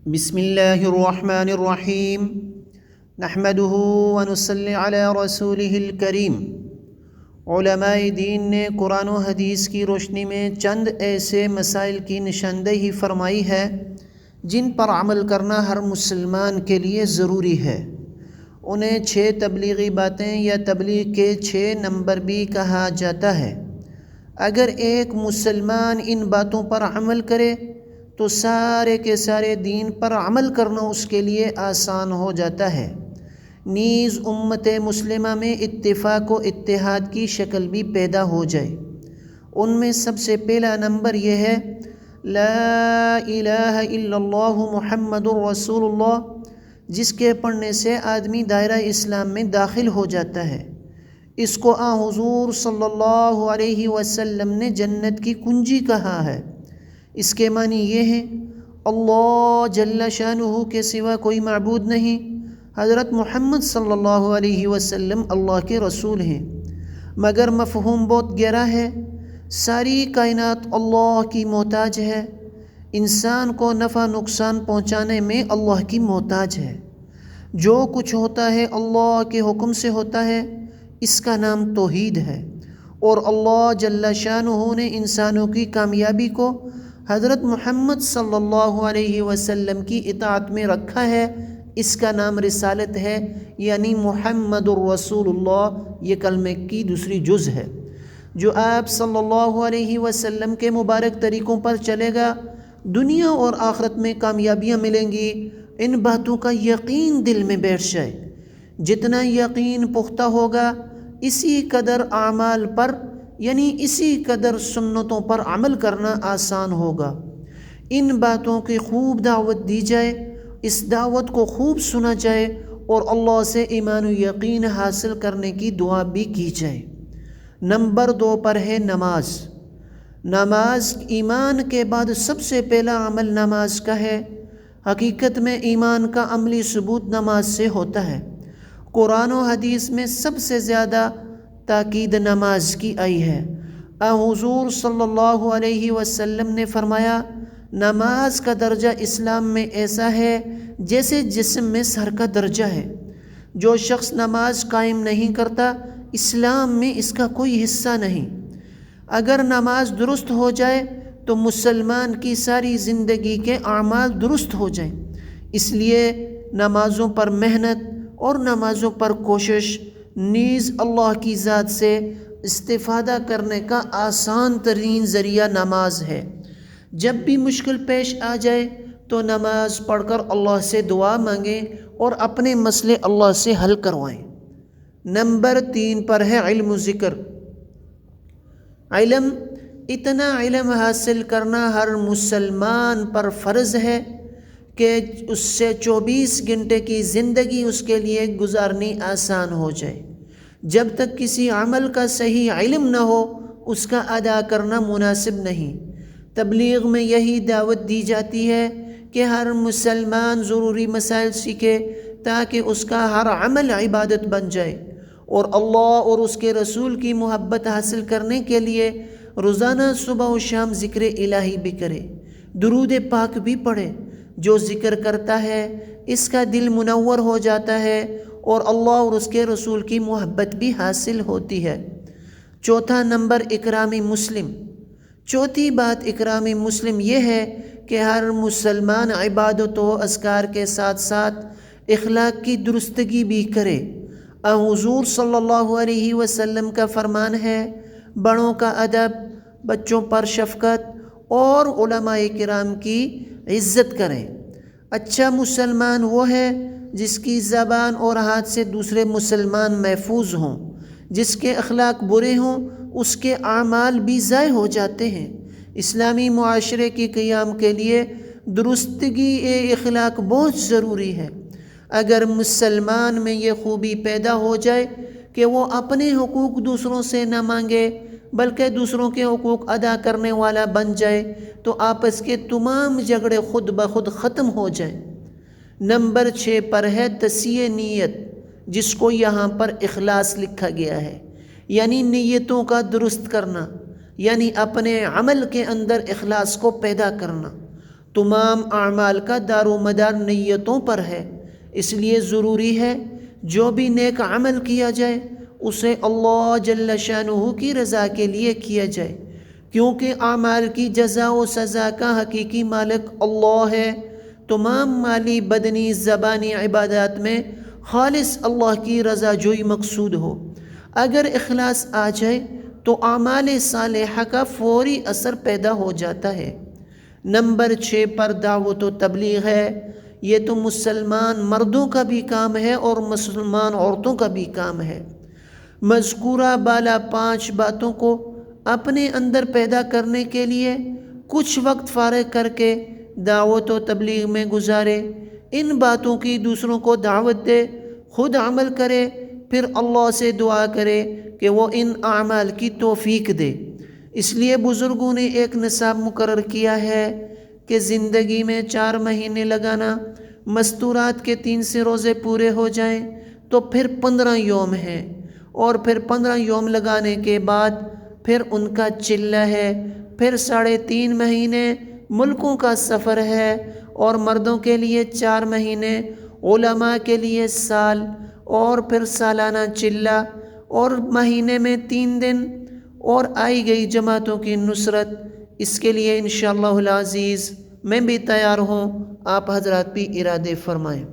بسم اللہ الرحمن الرحیم نحمدہ ونصلی علی رسولہ الکریم۔ علماء دین نے قرآن و حدیث کی روشنی میں چند ایسے مسائل کی نشاندہی فرمائی ہے جن پر عمل کرنا ہر مسلمان کے لیے ضروری ہے۔ انہیں 6 تبلیغی باتیں یا تبلیغ کے 6 نمبر بھی کہا جاتا ہے۔ اگر ایک مسلمان ان باتوں پر عمل کرے تو سارے کے سارے دین پر عمل کرنا اس کے لیے آسان ہو جاتا ہے۔ نیز امت مسلمہ میں اتفاق و اتحاد کی شکل بھی پیدا ہو جائے۔ ان میں سب سے پہلا نمبر یہ ہے لا الہ الا اللہ محمد الرسول اللہ، جس کے پڑھنے سے آدمی دائرہ اسلام میں داخل ہو جاتا ہے۔ اس کو حضور صلی اللہ علیہ وسلم نے جنت کی کنجی کہا ہے۔ اس کے معنی یہ ہے اللہ جل شانہ کے سوا کوئی معبود نہیں، حضرت محمد صلی اللہ علیہ وسلم اللہ کے رسول ہیں۔ مگر مفہوم بہت گہرا ہے۔ ساری کائنات اللہ کی محتاج ہے، انسان کو نفع نقصان پہنچانے میں اللہ کی محتاج ہے۔ جو کچھ ہوتا ہے اللہ کے حکم سے ہوتا ہے، اس کا نام توحید ہے۔ اور اللہ جل شانہ نے انسانوں کی کامیابی کو حضرت محمد صلی اللہ علیہ وسلم کی اطاعت میں رکھا ہے، اس کا نام رسالت ہے، یعنی محمد الرسول اللہ۔ یہ کلمے کی دوسری جز ہے۔ جو آپ صلی اللہ علیہ وسلم کے مبارک طریقوں پر چلے گا، دنیا اور آخرت میں کامیابیاں ملیں گی۔ ان باتوں کا یقین دل میں بیٹھ جائے۔ جتنا یقین پختہ ہوگا، اسی قدر اعمال پر یعنی اسی قدر سنتوں پر عمل کرنا آسان ہوگا۔ ان باتوں کی خوب دعوت دی جائے، اس دعوت کو خوب سنا جائے اور اللہ سے ایمان و یقین حاصل کرنے کی دعا بھی کی جائے۔ نمبر 2 پر ہے نماز۔ نماز ایمان کے بعد سب سے پہلا عمل نماز کا ہے۔ حقیقت میں ایمان کا عملی ثبوت نماز سے ہوتا ہے۔ قرآن و حدیث میں سب سے زیادہ تاکید نماز کی آئی ہے۔ حضور صلی اللہ علیہ وسلم نے فرمایا، نماز کا درجہ اسلام میں ایسا ہے جیسے جسم میں سر کا درجہ ہے۔ جو شخص نماز قائم نہیں کرتا، اسلام میں اس کا کوئی حصہ نہیں۔ اگر نماز درست ہو جائے تو مسلمان کی ساری زندگی کے اعمال درست ہو جائیں۔ اس لیے نمازوں پر محنت اور نمازوں پر کوشش، نیز اللہ کی ذات سے استفادہ کرنے کا آسان ترین ذریعہ نماز ہے۔ جب بھی مشکل پیش آ جائے تو نماز پڑھ کر اللہ سے دعا مانگیں اور اپنے مسئلے اللہ سے حل کروائیں۔ نمبر 3 پر ہے علم و ذکر۔ علم، اتنا علم حاصل کرنا ہر مسلمان پر فرض ہے کہ اس سے 24 گھنٹے کی زندگی اس کے لیے گزارنی آسان ہو جائے۔ جب تک کسی عمل کا صحیح علم نہ ہو، اس کا ادا کرنا مناسب نہیں۔ تبلیغ میں یہی دعوت دی جاتی ہے کہ ہر مسلمان ضروری مسائل سیکھے تاکہ اس کا ہر عمل عبادت بن جائے، اور اللہ اور اس کے رسول کی محبت حاصل کرنے کے لیے روزانہ صبح و شام ذکر الہی بھی کرے، درود پاک بھی پڑھے۔ جو ذکر کرتا ہے اس کا دل منور ہو جاتا ہے اور اللہ اور اس کے رسول کی محبت بھی حاصل ہوتی ہے۔ 4 نمبر اکرام مسلم۔ چوتھی بات اکرام مسلم یہ ہے کہ ہر مسلمان عبادت و اذکار کے ساتھ ساتھ اخلاق کی درستگی بھی کرے۔ حضور صلی اللہ علیہ وسلم کا فرمان ہے، بڑوں کا ادب، بچوں پر شفقت اور علماء کرام کی عزت کریں۔ اچھا مسلمان وہ ہے جس کی زبان اور ہاتھ سے دوسرے مسلمان محفوظ ہوں۔ جس کے اخلاق برے ہوں اس کے اعمال بھی ضائع ہو جاتے ہیں۔ اسلامی معاشرے کے قیام کے لیے درستگی اخلاق بہت ضروری ہے۔ اگر مسلمان میں یہ خوبی پیدا ہو جائے کہ وہ اپنے حقوق دوسروں سے نہ مانگے بلکہ دوسروں کے حقوق ادا کرنے والا بن جائے تو آپس کے تمام جھگڑے خود بخود ختم ہو جائیں۔ نمبر 6 پر ہے تصحیح نیت، جس کو یہاں پر اخلاص لکھا گیا ہے، یعنی نیتوں کا درست کرنا، یعنی اپنے عمل کے اندر اخلاص کو پیدا کرنا۔ تمام اعمال کا دار و مدار نیتوں پر ہے، اس لیے ضروری ہے جو بھی نیک عمل کیا جائے اسے اللہ جل شانہ کی رضا کے لیے کیا جائے، کیونکہ اعمال کی جزا و سزا کا حقیقی مالک اللہ ہے۔ تمام مالی، بدنی، زبانی عبادات میں خالص اللہ کی رضا جوئی مقصود ہو۔ اگر اخلاص آ جائے تو اعمال صالحہ کا فوری اثر پیدا ہو جاتا ہے۔ نمبر 6 پر دعوت و تبلیغ ہے۔ یہ تو مسلمان مردوں کا بھی کام ہے اور مسلمان عورتوں کا بھی کام ہے۔ مذکورہ بالا 5 باتوں کو اپنے اندر پیدا کرنے کے لیے کچھ وقت فارغ کر کے دعوت و تبلیغ میں گزارے۔ ان باتوں کی دوسروں کو دعوت دے، خود عمل کرے، پھر اللہ سے دعا کرے کہ وہ ان اعمال کی توفیق دے۔ اس لیے بزرگوں نے ایک نصاب مقرر کیا ہے کہ زندگی میں 4 مہینے لگانا، مستورات کے 3 سے روزے پورے ہو جائیں تو پھر 15 یوم ہیں، اور پھر 15 یوم لگانے کے بعد پھر ان کا چلہ ہے، پھر 3.5 مہینے ملکوں کا سفر ہے، اور مردوں کے لیے 4 مہینے، علماء کے لیے سال، اور پھر سالانہ چلہ، اور مہینے میں 3 دن، اور آئی گئی جماعتوں کی نصرت۔ اس کے لیے انشاءاللہ العزیز میں بھی تیار ہوں، آپ حضرات بھی ارادے فرمائیں۔